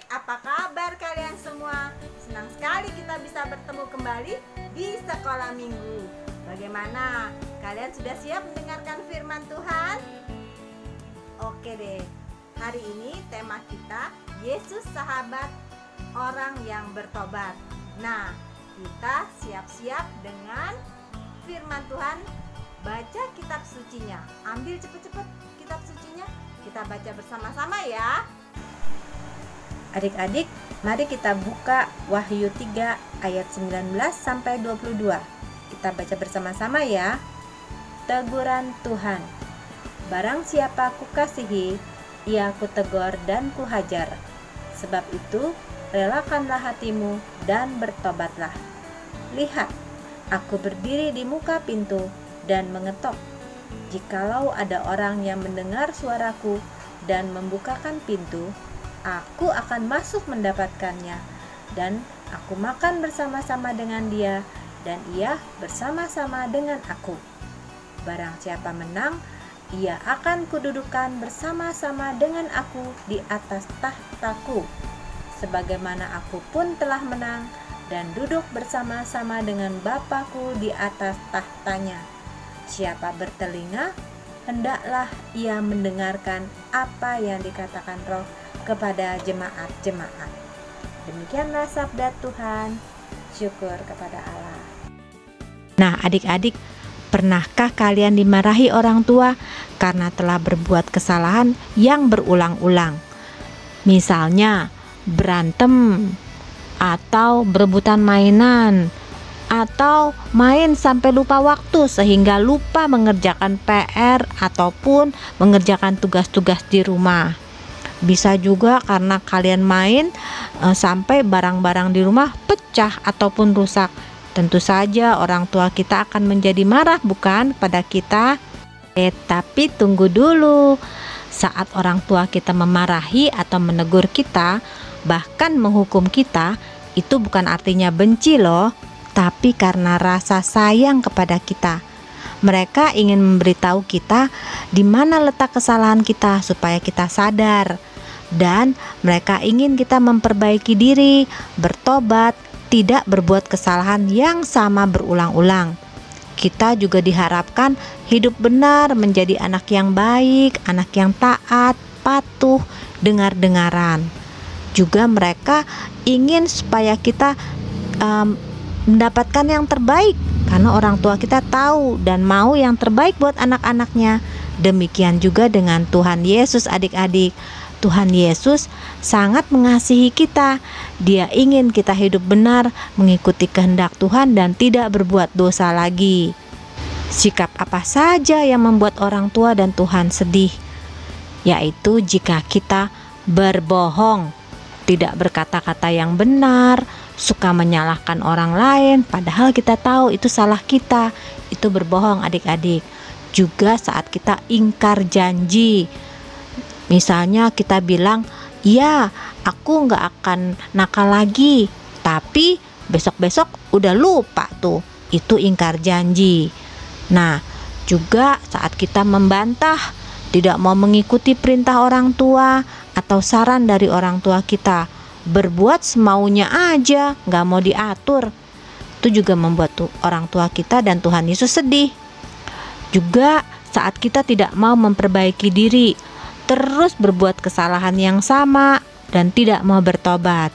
apa kabar kalian semua? Senang sekali kita bisa bertemu kembali di sekolah minggu. Bagaimana? Kalian sudah siap mendengarkan firman Tuhan? Oke deh, hari ini tema kita Yesus sahabat orang yang bertobat. Nah, kita siap-siap dengan firman Tuhan. Baca kitab sucinya. Ambil cepet-cepet kitab sucinya. Kita baca bersama-sama ya. Adik-adik, mari kita buka Wahyu 3 ayat 19 sampai 22. Kita baca bersama-sama ya. Teguran Tuhan. Barang siapa kukasihi, ia kutegur dan kuhajar. Sebab itu, relakanlah hatimu dan bertobatlah. Lihat, aku berdiri di muka pintu dan mengetok. Jikalau ada orang yang mendengar suaraku dan membukakan pintu, aku akan masuk mendapatkannya, dan aku makan bersama-sama dengan dia, dan ia bersama-sama dengan aku. Barang siapa menang, ia akan kududukan bersama-sama dengan aku di atas tahtaku, sebagaimana aku pun telah menang dan duduk bersama-sama dengan Bapa-Ku di atas tahtanya. Siapa bertelinga, hendaklah ia mendengarkan apa yang dikatakan Roh kepada jemaat-jemaat. Demikianlah sabda Tuhan. Syukur kepada Allah. Nah, adik-adik, pernahkah kalian dimarahi orang tua karena telah berbuat kesalahan yang berulang-ulang? Misalnya, berantem, atau berebutan mainan, atau main sampai lupa waktu sehingga lupa mengerjakan PR ataupun mengerjakan tugas-tugas di rumah. Bisa juga karena kalian main sampai barang-barang di rumah pecah ataupun rusak. Tentu saja orang tua kita akan menjadi marah, bukan, pada kita? Tapi tunggu dulu. Saat orang tua kita memarahi atau menegur kita, bahkan menghukum kita, itu bukan artinya benci loh, tapi karena rasa sayang kepada kita. Mereka ingin memberitahu kita di mana letak kesalahan kita supaya kita sadar, dan mereka ingin kita memperbaiki diri, bertobat, tidak berbuat kesalahan yang sama berulang-ulang. Kita juga diharapkan hidup benar, menjadi anak yang baik, anak yang taat, patuh, dengar-dengaran. Juga mereka ingin supaya kita mendapatkan yang terbaik, karena orang tua kita tahu dan mau yang terbaik buat anak-anaknya. Demikian juga dengan Tuhan Yesus, adik-adik. Tuhan Yesus sangat mengasihi kita. Dia ingin kita hidup benar, mengikuti kehendak Tuhan dan tidak berbuat dosa lagi. Sikap apa saja yang membuat orang tua dan Tuhan sedih? Yaitu jika kita berbohong, tidak berkata-kata yang benar, suka menyalahkan orang lain, padahal kita tahu itu salah kita. Itu berbohong, adik-adik. Juga saat kita ingkar janji. Misalnya kita bilang, ya aku gak akan nakal lagi, tapi besok-besok udah lupa tuh. Itu ingkar janji. Nah, juga saat kita membantah, tidak mau mengikuti perintah orang tua atau saran dari orang tua kita, berbuat semaunya aja, gak mau diatur, itu juga membuat orang tua kita dan Tuhan Yesus sedih. Juga saat kita tidak mau memperbaiki diri, terus berbuat kesalahan yang sama dan tidak mau bertobat.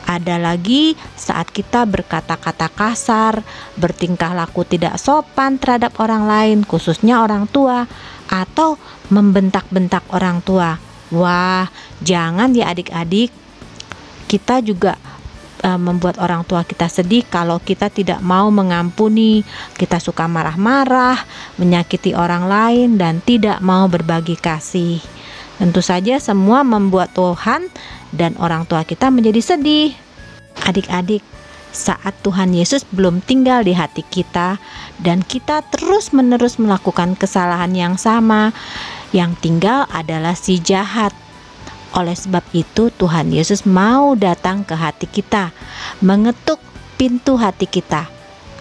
Ada lagi saat kita berkata-kata kasar, bertingkah laku tidak sopan terhadap orang lain, khususnya orang tua, atau membentak-bentak orang tua. Wah, jangan ya adik-adik. Kita juga membuat orang tua kita sedih kalau kita tidak mau mengampuni, kita suka marah-marah, menyakiti orang lain, dan tidak mau berbagi kasih. Tentu saja semua membuat Tuhan dan orang tua kita menjadi sedih. Adik-adik, saat Tuhan Yesus belum tinggal di hati kita dan kita terus-menerus melakukan kesalahan yang sama, yang tinggal adalah si jahat. Oleh sebab itu Tuhan Yesus mau datang ke hati kita, mengetuk pintu hati kita.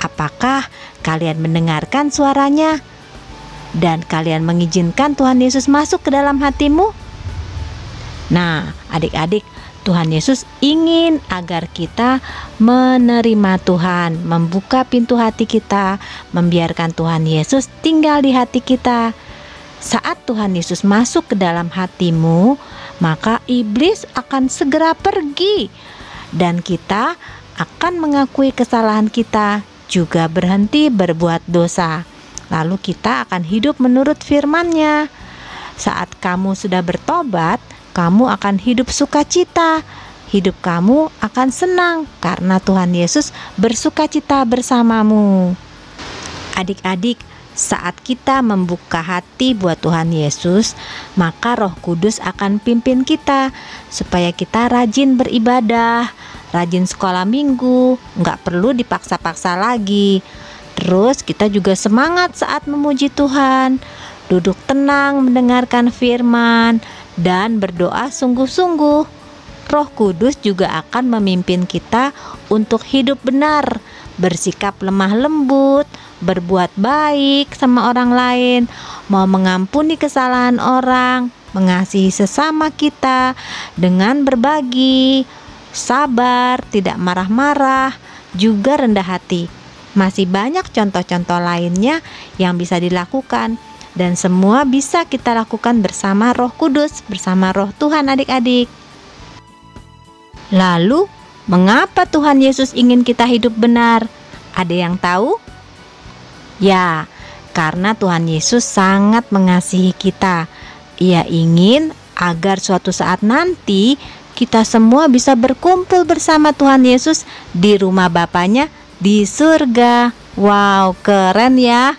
Apakah kalian mendengarkan suaranya? Dan kalian mengizinkan Tuhan Yesus masuk ke dalam hatimu? Nah, adik-adik, Tuhan Yesus ingin agar kita menerima Tuhan, membuka pintu hati kita, membiarkan Tuhan Yesus tinggal di hati kita. Saat Tuhan Yesus masuk ke dalam hatimu, maka iblis akan segera pergi dan kita akan mengakui kesalahan kita, juga berhenti berbuat dosa. Lalu kita akan hidup menurut firman-Nya. Saat kamu sudah bertobat, kamu akan hidup sukacita. Hidup kamu akan senang karena Tuhan Yesus bersukacita bersamamu. Adik-adik, saat kita membuka hati buat Tuhan Yesus, maka Roh Kudus akan pimpin kita supaya kita rajin beribadah, rajin sekolah minggu, nggak perlu dipaksa-paksa lagi. Terus kita juga semangat saat memuji Tuhan, duduk tenang mendengarkan firman, dan berdoa sungguh-sungguh. Roh Kudus juga akan memimpin kita untuk hidup benar, bersikap lemah lembut, berbuat baik sama orang lain, mau mengampuni kesalahan orang, mengasihi sesama kita dengan berbagi, sabar, tidak marah-marah, juga rendah hati. Masih banyak contoh-contoh lainnya yang bisa dilakukan, dan semua bisa kita lakukan bersama Roh Kudus, bersama Roh Tuhan adik-adik. Lalu, mengapa Tuhan Yesus ingin kita hidup benar? Ada yang tahu? Ya, karena Tuhan Yesus sangat mengasihi kita. Ia ingin agar suatu saat nanti kita semua bisa berkumpul bersama Tuhan Yesus di rumah Bapanya di surga. Wow, keren ya.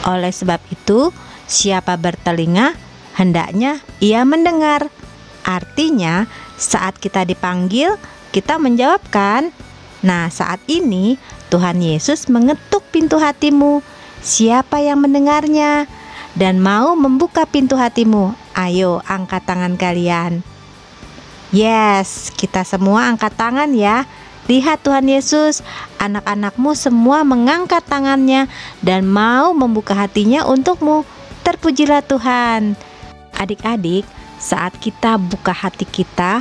Oleh sebab itu, siapa bertelinga, hendaknya ia mendengar. Artinya, saat kita dipanggil, kita menjawabkan. Nah, saat ini Tuhan Yesus mengetuk pintu hatimu. Siapa yang mendengarnya dan mau membuka pintu hatimu? Ayo, angkat tangan kalian. Yes, kita semua angkat tangan ya. Lihat Tuhan Yesus, anak-anakmu semua mengangkat tangannya dan mau membuka hatinya untukmu. Terpujilah Tuhan. Adik-adik, saat kita buka hati kita,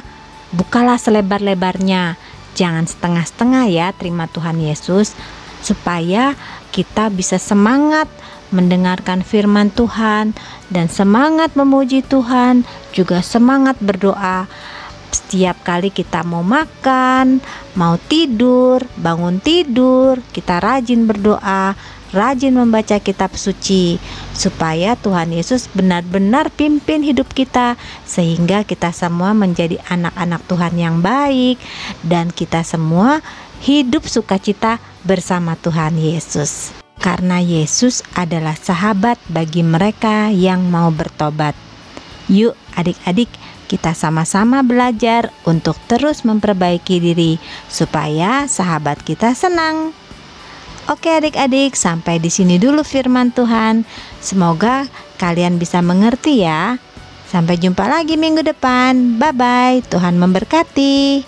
bukalah selebar-lebarnya. Jangan setengah-setengah ya terima Tuhan Yesus, supaya kita bisa semangat mendengarkan firman Tuhan dan semangat memuji Tuhan, juga semangat berdoa. Setiap kali kita mau makan, mau tidur, bangun tidur, kita rajin berdoa, rajin membaca kitab suci, supaya Tuhan Yesus benar-benar pimpin hidup kita, sehingga kita semua menjadi anak-anak Tuhan yang baik, dan kita semua hidup sukacita bersama Tuhan Yesus. Karena Yesus adalah sahabat bagi mereka yang mau bertobat. Yuk adik-adik, kita sama-sama belajar untuk terus memperbaiki diri supaya sahabat kita senang. Oke adik-adik, sampai di sini dulu firman Tuhan. Semoga kalian bisa mengerti ya. Sampai jumpa lagi minggu depan. Bye-bye, Tuhan memberkati.